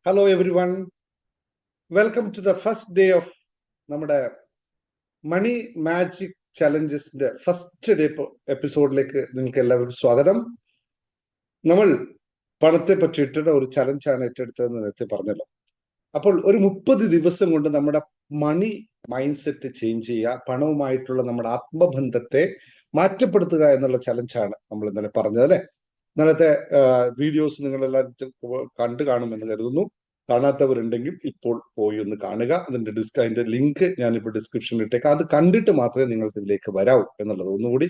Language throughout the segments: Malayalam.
Hello everyone, welcome to the first day of നമ്മുടെ മണി മാജിക് ചലഞ്ചസിന്റെ ഫസ്റ്റ് ഡേ എപ്പിസോഡിലേക്ക് നിങ്ങൾക്ക് എല്ലാവർക്കും സ്വാഗതം. നമ്മൾ പണത്തെ പറ്റിയിട്ടുള്ള ഒരു ചലഞ്ചാണ് ഏറ്റെടുത്തതെന്ന് നേരത്തെ പറഞ്ഞല്ലോ. അപ്പോൾ ഒരു 30 ദിവസം കൊണ്ട് നമ്മുടെ മണി മൈൻഡ് സെറ്റ് ചേഞ്ച് ചെയ്യുക, പണവുമായിട്ടുള്ള നമ്മുടെ ആത്മബന്ധത്തെ മാറ്റപ്പെടുത്തുക എന്നുള്ള ചലഞ്ചാണ് നമ്മൾ ഇന്നലെ പറഞ്ഞത് അല്ലെ. ഇന്നലത്തെ വീഡിയോസ് നിങ്ങളെല്ലാം കണ്ടു കാണുമെന്ന് കരുതുന്നു. കാണാത്തവരുണ്ടെങ്കിൽ ഇപ്പോൾ പോയി ഒന്ന് കാണുക. അതിന്റെ ലിങ്ക് ഞാനിപ്പോൾ ഡിസ്ക്രിപ്ഷനിൽ ഇട്ടേക്കാം. അത് കണ്ടിട്ട് മാത്രമേ നിങ്ങൾക്ക് ഇതിലേക്ക് വരാവൂ എന്നുള്ളത് ഒന്നുകൂടി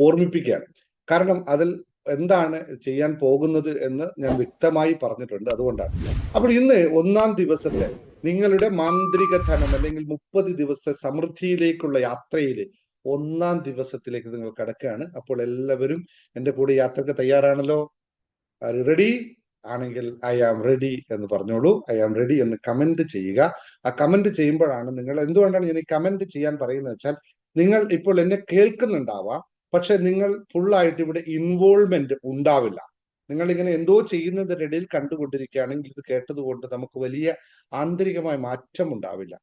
ഓർമ്മിപ്പിക്കുകയാണ്. കാരണം അതിൽ എന്താണ് ചെയ്യാൻ പോകുന്നത് എന്ന് ഞാൻ വ്യക്തമായി പറഞ്ഞിട്ടുണ്ട്, അതുകൊണ്ടാണ്. അപ്പോൾ ഇന്ന് ഒന്നാം ദിവസത്തെ നിങ്ങളുടെ മാന്ത്രിക ധനം അല്ലെങ്കിൽ 30 ദിവസ സമൃദ്ധിയിലേക്കുള്ള യാത്രയില് ഒന്നാം ദിവസത്തിലേക്ക് നിങ്ങൾ കടക്കുകയാണ്. അപ്പോൾ എല്ലാവരും എൻ്റെ കൂടെ യാത്രക്ക് തയ്യാറാണല്ലോ? Are you ready? ആണെങ്കിൽ ഐ ആം റെഡി എന്ന് പറഞ്ഞോളൂ. ഐ ആം റെഡി എന്ന് കമന്റ് ചെയ്യുക. ആ കമന്റ് ചെയ്യുമ്പോഴാണ് നിങ്ങൾ, എന്തുകൊണ്ടാണ് ഞാൻ ഈ കമന്റ് ചെയ്യാൻ പറയുന്നത് വെച്ചാൽ, നിങ്ങൾ ഇപ്പോൾ എന്നെ കേൾക്കുന്നുണ്ടാവാം, പക്ഷെ നിങ്ങൾ ഫുള്ളായിട്ട് ഇവിടെ ഇൻവോൾവ്മെന്റ് ഉണ്ടാവില്ല. നിങ്ങൾ ഇങ്ങനെ എന്തോ ചെയ്യുന്നതിന്റെ ഇടയിൽ കണ്ടുകൊണ്ടിരിക്കുകയാണെങ്കിൽ ഇത് കേട്ടതുകൊണ്ട് നമുക്ക് വലിയ ആന്തരികമായ മാറ്റം ഉണ്ടാവില്ല.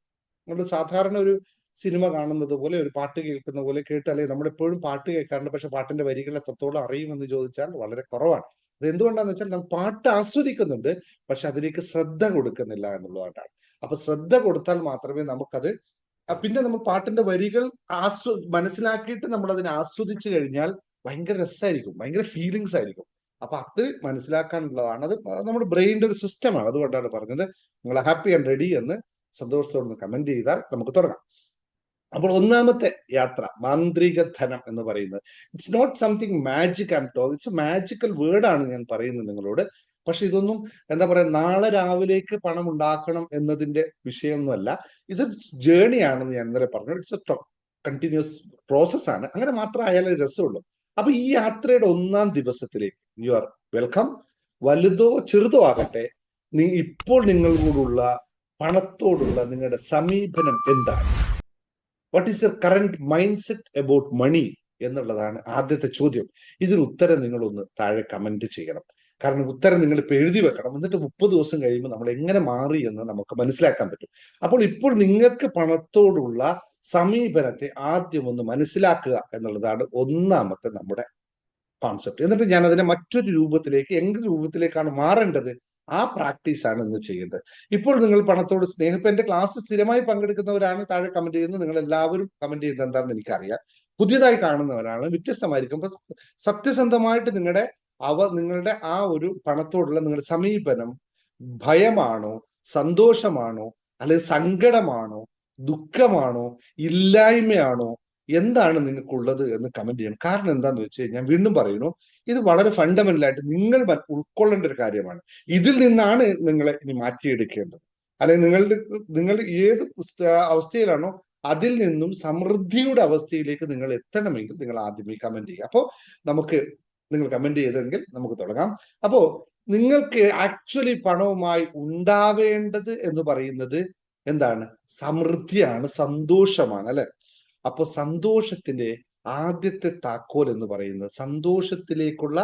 നമ്മൾ സാധാരണ ഒരു സിനിമ കാണുന്നത് പോലെ, ഒരു പാട്ട് കേൾക്കുന്ന പോലെ കേട്ടാലേ, നമ്മളെപ്പോഴും പാട്ട് കേൾക്കാറുണ്ട്, പക്ഷെ പാട്ടിന്റെ വരികൾ എത്രത്തോളം അറിയുമെന്ന് ചോദിച്ചാൽ വളരെ കുറവാണ്. അത് എന്തുകൊണ്ടാന്ന് വെച്ചാൽ നമ്മൾ പാട്ട് ആസ്വദിക്കുന്നുണ്ട്, പക്ഷെ അതിലേക്ക് ശ്രദ്ധ കൊടുക്കുന്നില്ല എന്നുള്ളതാണ്. അപ്പൊ ശ്രദ്ധ കൊടുത്താൽ മാത്രമേ നമുക്കത്, പിന്നെ നമ്മൾ പാട്ടിന്റെ വരികൾ മനസ്സിലാക്കിയിട്ട് നമ്മൾ അതിനെ ആസ്വദിച്ചു കഴിഞ്ഞാൽ ഭയങ്കര രസമായിരിക്കും, ഭയങ്കര ഫീലിങ്സ് ആയിരിക്കും. അപ്പൊ അത് മനസ്സിലാക്കാനുള്ളതാണ്. അത് നമ്മുടെ ബ്രെയിനിന്റെ ഒരു സിസ്റ്റമാണ്. അതുകൊണ്ടാണ് പറഞ്ഞത്. നിങ്ങൾ ഹാപ്പി ആൻഡ് റെഡി എന്ന് സന്തോഷത്തോടെ കമന്റ് ചെയ്താൽ നമുക്ക് തുടങ്ങാം. അപ്പോൾ ഒന്നാമത്തെ യാത്ര, മാന്ത്രിക ധനം എന്ന് പറയുന്നത്, it's not something magic and talk, it's a magical വേർഡാണ് ഞാൻ പറയുന്നത് നിങ്ങളോട്. പക്ഷെ ഇതൊന്നും എന്താ പറയാ, നാളെ രാവിലേക്ക് പണം ഉണ്ടാക്കണം എന്നതിന്റെ വിഷയമൊന്നുമല്ല. ഇത് ജേണിയാണെന്ന് ഞാൻ ഇന്നലെ പറഞ്ഞു. ഇറ്റ്സ് എ കണ്ടിന്യൂസ് പ്രോസസ് ആണ്. അങ്ങനെ മാത്രം ആയാലേ രസമുള്ളൂ. അപ്പൊ ഈ യാത്രയുടെ ഒന്നാം ദിവസത്തിലേക്ക് യു ആർ വെൽക്കം. വലുതോ ചെറുതോ ആകട്ടെ, ഇപ്പോൾ നിങ്ങളോടുള്ള പണത്തോടുള്ള നിങ്ങളുടെ സമീപനം എന്താണ്? What is your current mindset about money എന്നുള്ളതാണ് ആദ്യത്തെ ചോദ്യം. ഇതിന് ഉത്തരം നിങ്ങളൊന്ന് താഴെ കമന്റ് ചെയ്യണം. കാരണം ഉത്തരം നിങ്ങൾ ഇപ്പൊ എഴുതി വെക്കണം. എന്നിട്ട് 30 ദിവസം കഴിയുമ്പോൾ നമ്മൾ എങ്ങനെ മാറി എന്ന് നമുക്ക് മനസ്സിലാക്കാൻ പറ്റും. അപ്പോൾ ഇപ്പോൾ നിങ്ങൾക്ക് പണത്തോടുള്ള സമീപനത്തെ ആദ്യം ഒന്ന് മനസ്സിലാക്കുക എന്നുള്ളതാണ് ഒന്നാമത്തെ നമ്മുടെ കോൺസെപ്റ്റ്. എന്നിട്ട് ഞാൻ അതിനെ മറ്റൊരു രൂപത്തിലേക്ക്, എന്ത് രൂപത്തിലേക്കാണ് മാറേണ്ടത്, ആ പ്രാക്ടീസ് ആണ് ഇന്ന് ചെയ്യേണ്ടത്. ഇപ്പോൾ നിങ്ങൾ പണത്തോട് സ്നേഹം, ഇപ്പൊ എന്റെ ക്ലാസ് സ്ഥിരമായി പങ്കെടുക്കുന്നവരാണ് താഴെ കമന്റ് ചെയ്യുന്നത്. നിങ്ങൾ എല്ലാവരും കമന്റ് ചെയ്യുന്നത് എന്താണെന്ന് എനിക്കറിയാം. പുതിയതായി കാണുന്നവരാണ്, വ്യത്യസ്തമായിരിക്കും. സത്യസന്ധമായിട്ട് നിങ്ങളുടെ ആ ഒരു പണത്തോടുള്ള നിങ്ങളുടെ സമീപനം ഭയമാണോ, സന്തോഷമാണോ, അല്ലെങ്കിൽ സങ്കടമാണോ, ദുഃഖമാണോ, ഇല്ലായ്മയാണോ, എന്താണ് നിങ്ങൾക്കുള്ളത് എന്ന് കമന്റ് ചെയ്യണം. കാരണം എന്താന്ന് വെച്ച് കഴിഞ്ഞാൽ, വീണ്ടും പറയുന്നു, ഇത് വളരെ ഫണ്ടമെന്റൽ ആയിട്ട് നിങ്ങൾ ഉൾക്കൊള്ളേണ്ട ഒരു കാര്യമാണ്. ഇതിൽ നിന്നാണ് നിങ്ങളെ ഇനി മാറ്റിയെടുക്കേണ്ടത്. അല്ലെങ്കിൽ നിങ്ങൾ ഏത് അവസ്ഥയിലാണോ അതിൽ നിന്നും സമൃദ്ധിയുടെ അവസ്ഥയിലേക്ക് നിങ്ങൾ എത്തണമെങ്കിൽ നിങ്ങൾ ആദ്യമേ കമന്റ് ചെയ്യുക. അപ്പോൾ നിങ്ങൾ കമന്റ് ചെയ്തെങ്കിൽ നമുക്ക് തുടങ്ങാം. അപ്പോ നിങ്ങൾക്ക് ആക്ച്വലി പണവുമായി ഉണ്ടാവേണ്ടത് എന്ന് പറയുന്നത് എന്താണ്? സമൃദ്ധിയാണ്, സന്തോഷമാണ്, അല്ലെ? അപ്പൊ സന്തോഷത്തിന്റെ ആദ്യത്തെ താക്കോൽ എന്ന് പറയുന്നത്, സന്തോഷത്തിലേക്കുള്ള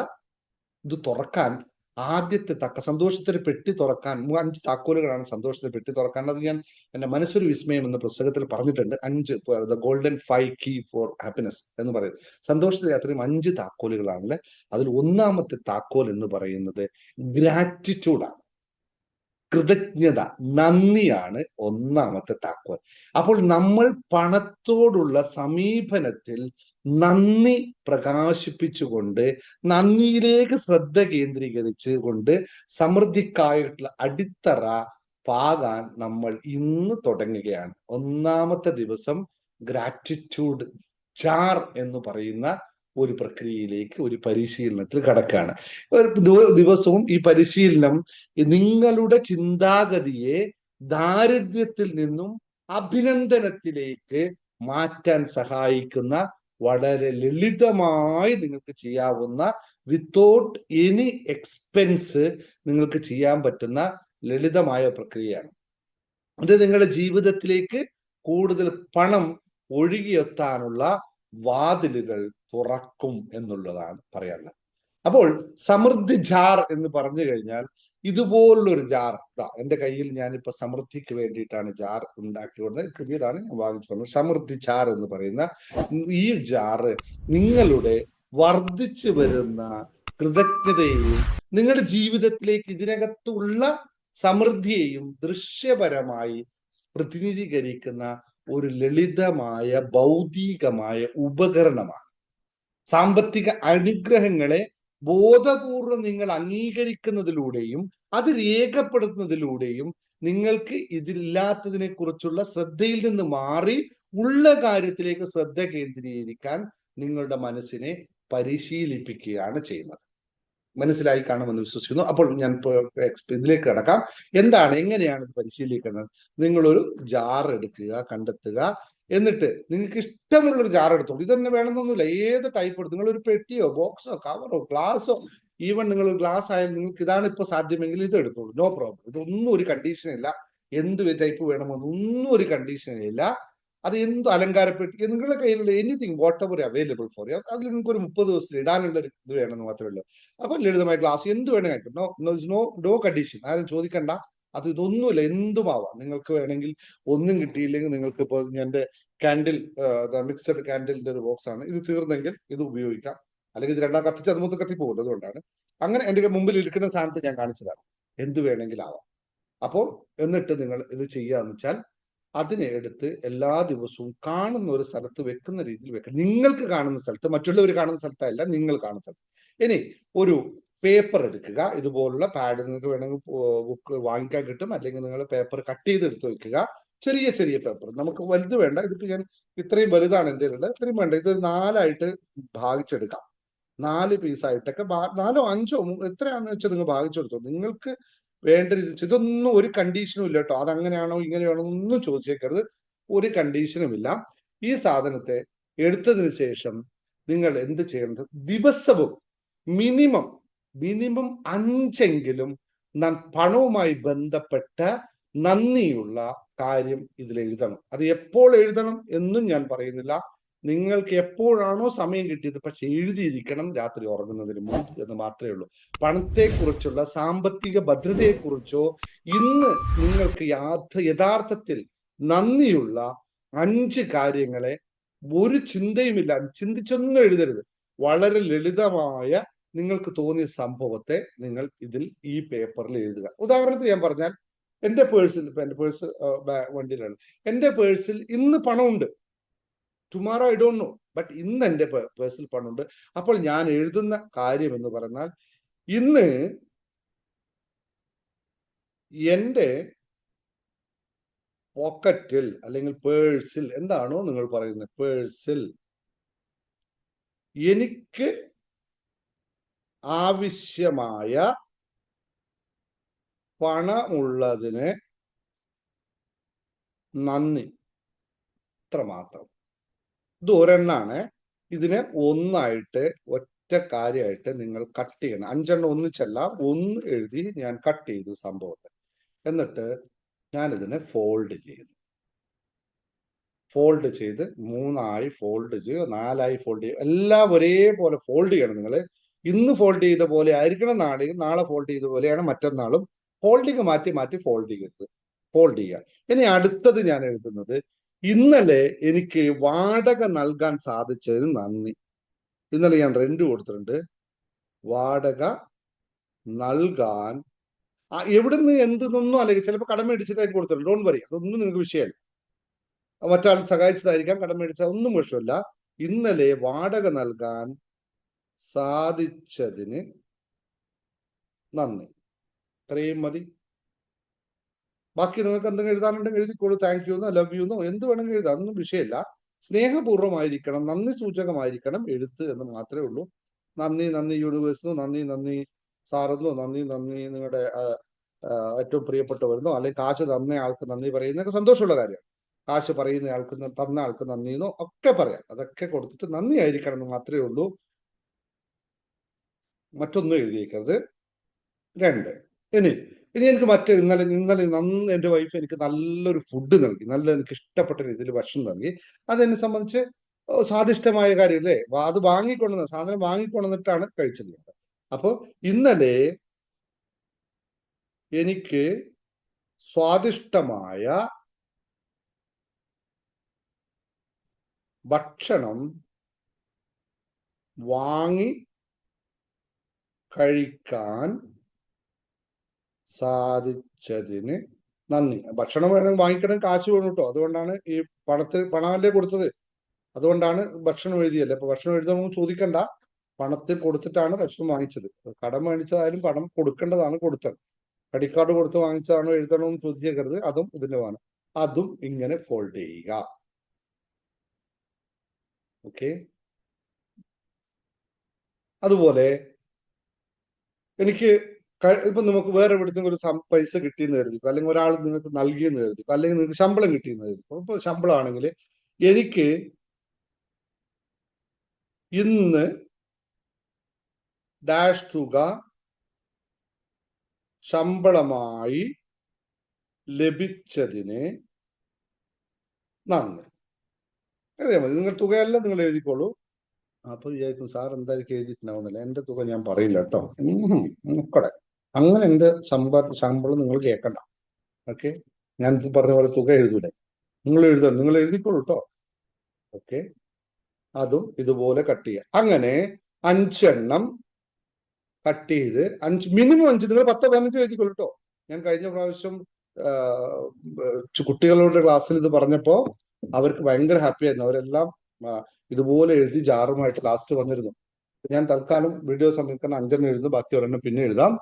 ഇത് തുറക്കാൻ ആദ്യത്തെ സന്തോഷത്തിന്റെ പെട്ടി തുറക്കാൻ 5 താക്കോലുകളാണ് സന്തോഷത്തിന്റെ പെട്ടി തുറക്കാൻ. അത് ഞാൻ എന്റെ മനസ്സൊരു വിസ്മയം എന്ന പുസ്തകത്തിൽ പറഞ്ഞിട്ടുണ്ട്. 5 the golden 5 key for happiness എന്ന് പറയുന്നത്. സന്തോഷത്തിലെ അത്രയും 5 താക്കോലുകളാണല്ലേ. അതിൽ ഒന്നാമത്തെ താക്കോൽ എന്ന് പറയുന്നത് ഗ്രാറ്റിറ്റ്യൂഡാണ്, കൃതജ്ഞത, നന്ദിയാണ് ഒന്നാമത്തെ താക്കോൽ. അപ്പോൾ നമ്മൾ പണത്തോടുള്ള സമീപനത്തിൽ നന്ദി പ്രകാശിപ്പിച്ചുകൊണ്ട്, നന്ദിയിലേക്ക് ശ്രദ്ധ കേന്ദ്രീകരിച്ചുകൊണ്ട് സമൃദ്ധിക്കായിട്ടുള്ള അടിത്തറ പാകാൻ നമ്മൾ ഇന്ന് തുടങ്ങുകയാണ്. ഒന്നാമത്തെ ദിവസം ഗ്രാറ്റിറ്റ്യൂഡ് ജാർ എന്ന് പറയുന്ന ഒരു പ്രക്രിയയിലേക്ക്, ഒരു പരിശീലനത്തിൽ കടക്കുകയാണ്. ദിവസവും ഈ പരിശീലനം നിങ്ങളുടെ ചിന്താഗതിയെ ദാരിദ്ര്യത്തിൽ നിന്നും അഭിനന്ദനത്തിലേക്ക് മാറ്റാൻ സഹായിക്കുന്ന, വളരെ ലളിതമായി നിങ്ങൾക്ക് ചെയ്യാവുന്ന, വിത്തൗട്ട് എനി എക്സ്പെൻസ് നിങ്ങൾക്ക് ചെയ്യാൻ പറ്റുന്ന ലളിതമായ പ്രക്രിയയാണ്. അത് നിങ്ങളുടെ ജീവിതത്തിലേക്ക് കൂടുതൽ പണം ഒഴുകിയെത്താനുള്ള വാതിലുകൾ തുറക്കും എന്നുള്ളതാണ് പറയാനുള്ളത്. അപ്പോൾ സമൃദ്ധി ജാർ എന്ന് പറഞ്ഞു കഴിഞ്ഞാൽ, ഇതുപോലുള്ളൊരു ജാർ എന്റെ കയ്യിൽ ഞാനിപ്പോ സമൃദ്ധിക്ക് വേണ്ടിയിട്ടാണ് ജാർ ഉണ്ടാക്കിക്കൊണ്ട് പുതിയതാണ് ഞാൻ വാങ്ങിച്ചു വന്നത്. സമൃദ്ധി ജാർ എന്ന് പറയുന്ന ഈ ജാറ് നിങ്ങളുടെ വർദ്ധിച്ചു വരുന്ന കൃതജ്ഞതയെയും നിങ്ങളുടെ ജീവിതത്തിലേക്ക് ഇതിനകത്തുള്ള സമൃദ്ധിയെയും ദൃശ്യപരമായി പ്രതിനിധീകരിക്കുന്ന ഒരു ലളിതമായ ഭൗതികമായ ഉപകരണമാണ്. സാമ്പത്തിക അനുഗ്രഹങ്ങളെ ബോധപൂർവം നിങ്ങൾ അംഗീകരിക്കുന്നതിലൂടെയും അത് രേഖപ്പെടുത്തുന്നതിലൂടെയും നിങ്ങൾക്ക് ഇതില്ലാത്തതിനെ കുറിച്ചുള്ള ശ്രദ്ധയിൽ നിന്ന് മാറി ഉള്ള കാര്യത്തിലേക്ക് ശ്രദ്ധ കേന്ദ്രീകരിക്കാൻ നിങ്ങളുടെ മനസ്സിനെ പരിശീലിപ്പിക്കുകയാണ് ചെയ്യുന്നത്. മനസ്സിലായി കാണുമെന്ന് വിശ്വസിക്കുന്നു. അപ്പോൾ ഞാൻ ഇതിലേക്ക് കിടക്കാം. എങ്ങനെയാണ് ഇത് പരിശീലിക്കുന്നത്? നിങ്ങളൊരു ജാർ എടുക്കുക, കണ്ടെത്തുക. എന്നിട്ട് നിങ്ങൾക്ക് ഇഷ്ടമുള്ളൊരു ജാർ എടുത്തോളൂ. ഇത് തന്നെ വേണമെന്നൊന്നുമില്ല, ഏത് ടൈപ്പ് എടുത്തു. നിങ്ങളൊരു പെട്ടിയോ ബോക്സോ കവറോ ഗ്ലാസോ, ഈവൻ നിങ്ങൾ ഗ്ലാസ് ആയാലും നിങ്ങൾക്ക് ഇതാണ് ഇപ്പൊ സാധ്യമെങ്കിൽ ഇത് എടുത്തോളൂ, നോ പ്രോബ്ലം. ഇതൊന്നും ഒരു കണ്ടീഷൻ ഇല്ല. എന്ത് ടൈപ്പ് വേണമെന്ന് ഒന്നും ഒരു കണ്ടീഷൻ ഇല്ല. അത് എന്ത് അലങ്കാരപ്പെട്ടി നിങ്ങളുടെ കയ്യിലുള്ള anything what ever available for you, അതിൽ നിങ്ങൾക്ക് ഒരു 30 ദിവസത്തിൽ ഇടാനുള്ള ഇത് വേണമെന്ന് മാത്രമേ ഉള്ളൂ. അപ്പൊ ലളിതമായ ഗ്ലാസ് എന്ത് വേണമെങ്കിൽ നോ കണ്ടീഷൻ, ആരും ചോദിക്കണ്ട. അത് ഇതൊന്നുമില്ല, എന്തുമാവാം. നിങ്ങൾക്ക് വേണമെങ്കിൽ ഒന്നും കിട്ടിയില്ലെങ്കിൽ നിങ്ങൾക്ക് ഇപ്പോൾ എന്റെ കാൻഡിൽ മിക്സഡ് കാൻഡിലിന്റെ ഒരു ബോക്സ് ആണ്, ഇത് തീർന്നെങ്കിൽ ഇത് ഉപയോഗിക്കാം. അല്ലെങ്കിൽ ഇത് രണ്ടാം കത്തിച്ച് അത് മൊത്തം കത്തിപ്പോകും. അതുകൊണ്ടാണ് അങ്ങനെ എന്റെ മുമ്പിൽ ഇരിക്കുന്ന സാധനത്ത് ഞാൻ കാണിച്ചതാണ്. എന്ത് വേണമെങ്കിലും ആവാം. അപ്പോൾ എന്നിട്ട് നിങ്ങൾ ഇത് ചെയ്യാന്ന് വെച്ചാൽ അതിനെ എടുത്ത് എല്ലാ ദിവസവും കാണുന്ന ഒരു സ്ഥലത്ത് വെക്കുന്ന രീതിയിൽ വെക്കണം. നിങ്ങൾക്ക് കാണുന്ന സ്ഥലത്ത്, മറ്റുള്ളവർ കാണുന്ന സ്ഥലത്തല്ല, നിങ്ങൾ കാണുന്ന സ്ഥലത്ത്. ഇനി ഒരു പേപ്പർ എടുക്കുക, ഇതുപോലുള്ള പാഡ് നിങ്ങൾക്ക് വേണമെങ്കിൽ ബുക്ക് വാങ്ങിക്കാൻ കിട്ടും, അല്ലെങ്കിൽ നിങ്ങൾ പേപ്പർ കട്ട് ചെയ്ത് എടുത്ത് വെക്കുക. ചെറിയ ചെറിയ പേപ്പർ, നമുക്ക് വലുത് വേണ്ട. ഇതിപ്പോ ഞാൻ ഇത്രയും വലുതാണ് എൻ്റെ ഉള്ളത്, ഇത്രയും വേണ്ട. ഇതൊരു 4ആയിട്ട് ഭാഗിച്ചെടുക്കാം. 4 പീസായിട്ടൊക്കെ 4ഓ 5ഓ എത്രയാണെന്ന് വെച്ചാൽ നിങ്ങൾ ഭാഗിച്ചെടുത്തോ. നിങ്ങൾക്ക് വേണ്ട രീതി. ഇതൊന്നും ഒരു കണ്ടീഷനും ഇല്ല കേട്ടോ. അതങ്ങനെയാണോ ഇങ്ങനെയാണോ ഒന്നും ചോദിച്ചേക്കരുത്. ഒരു കണ്ടീഷനും ഇല്ല. ഈ സാധനത്തെ എടുത്തതിന് ശേഷം നിങ്ങൾ എന്ത് ചെയ്യണത്? ദിവസവും മിനിമം 5എങ്കിലും പണവുമായി ബന്ധപ്പെട്ട നന്ദിയുള്ള കാര്യം ഇതിൽ എഴുതണം. അത് എപ്പോൾ എഴുതണം എന്നും ഞാൻ പറയുന്നില്ല. നിങ്ങൾക്ക് എപ്പോഴാണോ സമയം കിട്ടിയത്, പക്ഷെ എഴുതിയിരിക്കണം രാത്രി ഉറങ്ങുന്നതിന് മുമ്പ് എന്ന് മാത്രമേ ഉള്ളൂ. പണത്തെക്കുറിച്ചുള്ള സാമ്പത്തിക ഭദ്രതയെക്കുറിച്ചോ ഇന്ന് നിങ്ങൾക്ക് യഥാർത്ഥത്തിൽ നന്ദിയുള്ള 5 കാര്യങ്ങളെ ഒരു ചിന്തയുമില്ല, ചിന്തിച്ചൊന്നും എഴുതരുത്. വളരെ ലളിതമായ നിങ്ങൾക്ക് തോന്നിയ സംഭവത്തെ നിങ്ങൾ ഇതിൽ ഈ പേപ്പറിൽ എഴുതുക. ഉദാഹരണത്തിന് ഞാൻ പറഞ്ഞാൽ, എന്റെ പേഴ്സിൽ, ഇപ്പൊ എന്റെ പേഴ്സ് വണ്ടിയിലാണ്, എന്റെ പേഴ്സിൽ ഇന്ന് പണമുണ്ട്. Tomorrow I don't know, but ഇന്ന് എന്റെ പേഴ്സിൽ പണമുണ്ട്. അപ്പോൾ ഞാൻ എഴുതുന്ന കാര്യം എന്ന് പറഞ്ഞാൽ, ഇന്ന് എന്റെ പോക്കറ്റിൽ അല്ലെങ്കിൽ പേഴ്സിൽ, എന്താണോ നിങ്ങൾ പറയുന്നത്, പേഴ്സിൽ എനിക്ക് ആവശ്യമായ പണമുള്ളതിന് നന്ദി. ഇത്രമാത്രം. ഇത് ഒരെണ്ണാണ്. ഇതിനെ ഒന്നായിട്ട് ഒറ്റ കാര്യമായിട്ട് നിങ്ങൾ കട്ട് ചെയ്യണം. 5 ഒന്നിച്ചല്ല, ഒന്ന് എഴുതി ഞാൻ കട്ട് ചെയ്തു സംഭവത്തെ. എന്നിട്ട് ഞാനിതിനെ ഫോൾഡ് ചെയ്തു. ഫോൾഡ് ചെയ്ത് 3ആയി ഫോൾഡ് ചെയ്യുക, 4ആയി ഫോൾഡ് ചെയ്യുക. എല്ലാം ഒരേപോലെ ഫോൾഡ് ചെയ്യണം. നിങ്ങൾ ഇന്ന് ഫോൾഡ് ചെയ്ത പോലെ ആയിരിക്കണം നാളെ ഫോൾഡ് ചെയ്ത പോലെയാണ് മറ്റന്നാളും. ഫോൾഡിങ് മാറ്റി മാറ്റി ഫോൾഡ് ചെയ്യുക. ഇനി അടുത്തത് ഞാൻ എഴുതുന്നത്, ഇന്നലെ എനിക്ക് വാടക നൽകാൻ സാധിച്ചതിന് നന്ദി. ഇന്നലെ ഞാൻ റെന്റ് കൊടുത്തിട്ടുണ്ട്. വാടക നൽകാൻ എവിടുന്ന് എന്തെന്നൊന്നും അല്ലെങ്കിൽ ചിലപ്പോൾ കടം മേടിച്ചിട്ടായിരിക്കും കൊടുത്തിട്ടുണ്ട്. ഡോണ്ട് വറി, അതൊന്നും നിങ്ങൾക്ക് വിഷയമല്ല. മറ്റാൾ സഹായിച്ചതായിരിക്കാം, കടം മേടിച്ച ഒന്നും വിഷയമല്ല. ഇന്നലെ വാടക നൽകാൻ സാധിച്ചതിന് നന്ദി. ഇത്രയും മതി. ബാക്കി നിങ്ങൾക്ക് എന്തെങ്കിലും എഴുതാനുണ്ടെങ്കിൽ എഴുതിക്കോളൂ. താങ്ക് യു എന്നോ ലവ് യു എന്നോ എന്ത് വേണമെങ്കിൽ എഴുതാം, അതൊന്നും വിഷയമില്ല. സ്നേഹപൂർവ്വമായിരിക്കണം, നന്ദി സൂചകമായിരിക്കണം എഴുത്ത് എന്ന് മാത്രമേ ഉള്ളൂ. നന്ദി യൂണിവേഴ്സിനോ, നന്ദി സാറെന്നോ, നന്ദി നിങ്ങളുടെ ഏറ്റവും പ്രിയപ്പെട്ടവരെന്നോ, അല്ലെങ്കിൽ കാശ് തന്ന ആൾക്ക് നന്ദി പറയുന്നതൊക്കെ സന്തോഷമുള്ള കാര്യമാണ്. കാശ് പറയുന്ന ആൾക്ക്, തന്ന ആൾക്ക് നന്ദി എന്നോ ഒക്കെ പറയാം. അതൊക്കെ കൊടുത്തിട്ട് നന്ദി ആയിരിക്കണം എന്ന് മാത്രമേ ഉള്ളൂ. മറ്റൊന്നും എഴുതിയേക്കരുത്. 2. ഇനി എനിക്ക് ഇന്നലെ എന്റെ വൈഫ് എനിക്ക് നല്ലൊരു ഫുഡ് നൽകി, എനിക്ക് ഇഷ്ടപ്പെട്ട രീതിയിൽ ഭക്ഷണം നൽകി. അതെന്നെ സംബന്ധിച്ച് സ്വാദിഷ്ടമായ കാര്യമല്ലേ. അത് സാധനം വാങ്ങിക്കൊണ്ടുവന്നിട്ടാണ് കഴിച്ചത്. അപ്പൊ ഇന്നലെ എനിക്ക് സ്വാദിഷ്ടമായ ഭക്ഷണം വാങ്ങി കഴിക്കാൻ സാധിച്ചതിന് നന്ദി. ഭക്ഷണം വേണമെങ്കിൽ വാങ്ങിക്കണം, കാശ് വേണം കേട്ടോ. അതുകൊണ്ടാണ് ഈ പണമല്ലേ കൊടുത്തത്, അതുകൊണ്ടാണ് ഭക്ഷണം എഴുതിയല്ലേ. അപ്പൊ ഭക്ഷണം എഴുതണമെന്ന് ചോദിക്കണ്ട, പണത്തിൽ കൊടുത്തിട്ടാണ് ഭക്ഷണം വാങ്ങിച്ചത്. കടം മേടിച്ചതായാലും പണം കൊടുക്കേണ്ടതാണ്, കൊടുത്തത്. ക്രെഡിറ്റ് കാർഡ് കൊടുത്ത് വാങ്ങിച്ചതാണോ എഴുതണമെന്ന് ചോദിക്കരുത്, അതും ഇതിന്റെ വേണം. അതും ഇങ്ങനെ ഫോൾഡ് ചെയ്യുക. ഓക്കെ. അതുപോലെ എനിക്ക് ഇപ്പൊ നമുക്ക് വേറെ എവിടുന്ന് ഒരു പൈസ കിട്ടിയെന്ന് കരുതിക്കോ, അല്ലെങ്കിൽ ഒരാൾ നിങ്ങൾക്ക് നൽകിയെന്ന് കരുതിക്കോ, അല്ലെങ്കിൽ നിങ്ങൾക്ക് ശമ്പളം കിട്ടിയെന്ന് കരുതിക്കോ. ഇപ്പൊ ശമ്പളമാണെങ്കിൽ എനിക്ക് ഇന്ന് ഡാഷ് തുക ശമ്പളമായി ലഭിച്ചതിന് നന്ദി. അറിയാൻ മതി. നിങ്ങൾ തുകയല്ല നിങ്ങൾ എഴുതിക്കോളൂ. അപ്പൊ വിചാരിക്കും സാർ എന്തായിരിക്കും എഴുതിയിട്ടുണ്ടാവുന്നില്ല. എന്റെ തുക ഞാൻ പറയില്ല കേട്ടോ. നോക്കടെ അങ്ങനെ എന്റെ ശമ്പളം നിങ്ങൾ കേൾക്കണ്ട. ഓക്കെ, ഞാൻ പറഞ്ഞ പോലെ തുക എഴുതൂലേ, നിങ്ങൾ എഴുതണം, നിങ്ങൾ എഴുതിക്കോളൂ കേട്ടോ. ഓക്കെ, അതും ഇതുപോലെ കട്ട് ചെയ്യുക. അങ്ങനെ 5 എണ്ണം കട്ട് ചെയ്ത്, മിനിമം 5, നിങ്ങൾ 10 15 എഴുതിക്കോളൂ കേട്ടോ. ഞാൻ കഴിഞ്ഞ പ്രാവശ്യം കുട്ടികളുടെ ക്ലാസ്സിൽ ഇത് പറഞ്ഞപ്പോ അവർക്ക് ഭയങ്കര ഹാപ്പി ആയിരുന്നു. അവരെല്ലാം ഇതുപോലെ എഴുതി ജാറുമായിട്ട് ലാസ്റ്റ് വന്നിരുന്നു. ഞാൻ തൽക്കാലം വീഡിയോ സമയത്ത് 5 എണ്ണം എഴുതുന്നു, ബാക്കി ഒരെണ്ണം പിന്നെ എഴുതാം.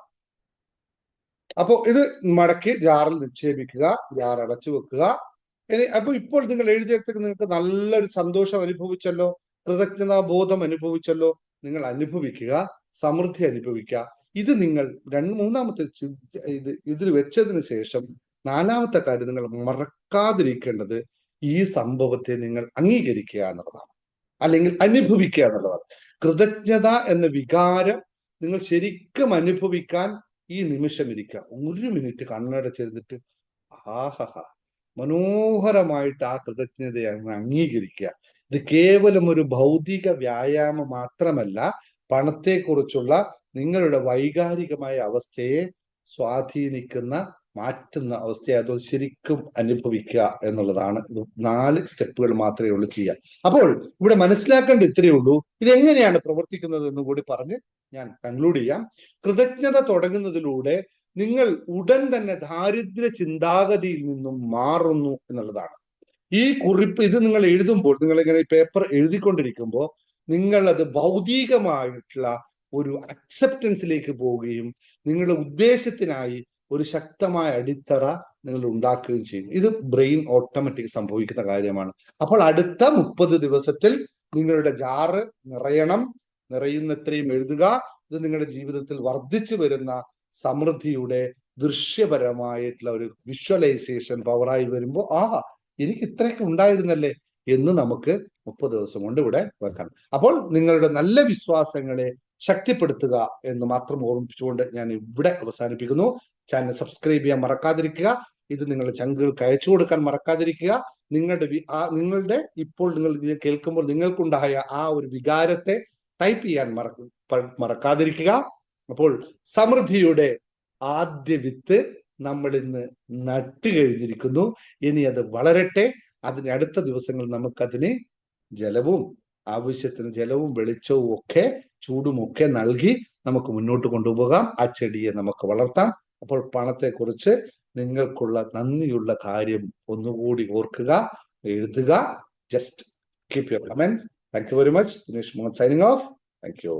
അപ്പോ ഇത് മടക്കി ജാറിൽ നിക്ഷേപിക്കുക, ജാർ അടച്ചു വെക്കുക. അപ്പൊ ഇപ്പോൾ നിങ്ങൾ എഴുതിയത്തേക്ക് നിങ്ങൾക്ക് നല്ലൊരു സന്തോഷം അനുഭവിച്ചല്ലോ, കൃതജ്ഞതാബോധം അനുഭവിച്ചല്ലോ. നിങ്ങൾ അനുഭവിക്കുക, സമൃദ്ധി അനുഭവിക്കുക. ഇത് നിങ്ങൾ മൂന്നാമത്തെ ഇതിൽ വെച്ചതിന് ശേഷം 4ാമത്തെ കാര്യം നിങ്ങൾ മറക്കാതിരിക്കേണ്ടത് ഈ സംഭവത്തെ നിങ്ങൾ അംഗീകരിക്കുക എന്നുള്ളതാണ്, അല്ലെങ്കിൽ അനുഭവിക്കുക എന്നുള്ളതാണ്. കൃതജ്ഞത എന്ന വികാരം നിങ്ങൾ ശരിക്കും അനുഭവിക്കാൻ ഈ നിമിഷം ഇരിക്കുക. 1 മിനിറ്റ് കണ്ണടച്ചിരുന്നിട്ട് ആഹഹ മനോഹരമായിട്ട് ആ കൃതജ്ഞതയെ അങ്ങ് അംഗീകരിക്കുക. ഇത് കേവലം ഒരു ഭൗതിക വ്യായാമം മാത്രമല്ല, പണത്തെക്കുറിച്ചുള്ള നിങ്ങളുടെ വൈകാരികമായ അവസ്ഥയെ സ്വാധീനിക്കുന്ന, മാറ്റുന്ന അവസ്ഥയെ അത് ശരിക്കും അനുഭവിക്കുക എന്നുള്ളതാണ്. ഇത് 4 സ്റ്റെപ്പുകൾ മാത്രമേ ഉള്ളൂ ചെയ്യാൻ. അപ്പോൾ ഇവിടെ മനസ്സിലാക്കേണ്ട ഇത്രയേ ഉള്ളൂ. ഇതെങ്ങനെയാണ് പ്രവർത്തിക്കുന്നത് എന്ന് കൂടി പറഞ്ഞ് ഞാൻ കൺക്ലൂഡ് ചെയ്യാം. കൃതജ്ഞത തുടങ്ങുന്നതിലൂടെ നിങ്ങൾ ഉടൻ തന്നെ ദാരിദ്ര്യ ചിന്താഗതിയിൽ നിന്നും മാറുന്നു എന്നുള്ളതാണ്. ഈ കുറിപ്പ് ഇത് നിങ്ങൾ എഴുതുമ്പോൾ, നിങ്ങൾ ഇങ്ങനെ പേപ്പർ എഴുതിക്കൊണ്ടിരിക്കുമ്പോൾ നിങ്ങൾ അത് ഭൗതികമായിട്ടുള്ള ഒരു അക്സെപ്റ്റൻസിലേക്ക് പോവുകയും നിങ്ങളുടെ ഉദ്ദേശത്തിനായി ഒരു ശക്തമായ അടിത്തറ നിങ്ങൾ ഉണ്ടാക്കുകയും ചെയ്യും. ഇത് ബ്രെയിൻ ഓട്ടോമാറ്റിക് സംഭവിക്കുന്ന കാര്യമാണ്. അപ്പോൾ അടുത്ത 30 ദിവസത്തിൽ നിങ്ങളുടെ ജാറ് നിറയുന്നത്രയും എഴുതുക. ഇത് നിങ്ങളുടെ ജീവിതത്തിൽ വർദ്ധിച്ചു വരുന്ന സമൃദ്ധിയുടെ ദൃശ്യപരമായിട്ടുള്ള ഒരു വിഷ്വലൈസേഷൻ പവറായി വരുമ്പോൾ എനിക്ക് ഇത്രയൊക്കെ ഉണ്ടായിരുന്നല്ലേ എന്ന് നമുക്ക് 30 ദിവസം കൊണ്ട് ഇവിടെ വെക്കണം. അപ്പോൾ നിങ്ങളുടെ നല്ല വിശ്വാസങ്ങളെ ശക്തിപ്പെടുത്തുക എന്ന് മാത്രം ഓർമ്മിപ്പിച്ചുകൊണ്ട് ഞാൻ ഇവിടെ അവസാനിപ്പിക്കുന്നു. ചാനൽ സബ്സ്ക്രൈബ് ചെയ്യാൻ മറക്കാതിരിക്കുക. ഇത് നിങ്ങളുടെ ചങ്കുകൾക്ക് അയച്ചു കൊടുക്കാൻ മറക്കാതിരിക്കുക. നിങ്ങളുടെ ഇപ്പോൾ നിങ്ങൾ കേൾക്കുമ്പോൾ നിങ്ങൾക്കുണ്ടായ ആ ഒരു വികാരത്തെ ടൈപ്പ് ചെയ്യാൻ മറക്കാതിരിക്കുക. അപ്പോൾ സമൃദ്ധിയുടെ ആദ്യ വിത്ത് നമ്മൾ ഇന്ന് നട്ടു കഴിഞ്ഞിരിക്കുന്നു. ഇനി അത് വളരട്ടെ. അതിന് അടുത്ത ദിവസങ്ങൾ നമുക്കതിന് ജലവും, ആവശ്യത്തിന് ജലവും വെളിച്ചവും ഒക്കെ ചൂടുമൊക്കെ നൽകി നമുക്ക് മുന്നോട്ട് കൊണ്ടുപോകാം. ആ ചെടിയെ നമുക്ക് വളർത്താം. അപ്പോൾ പണത്തെക്കുറിച്ച് നിങ്ങൾക്കുള്ള നന്ദിയുള്ള കാര്യം ഒന്നുകൂടി ഓർക്കുക, എഴുതുക. Just keep your comments. Thank you very much. Dinesh Mohan signing off. Thank U.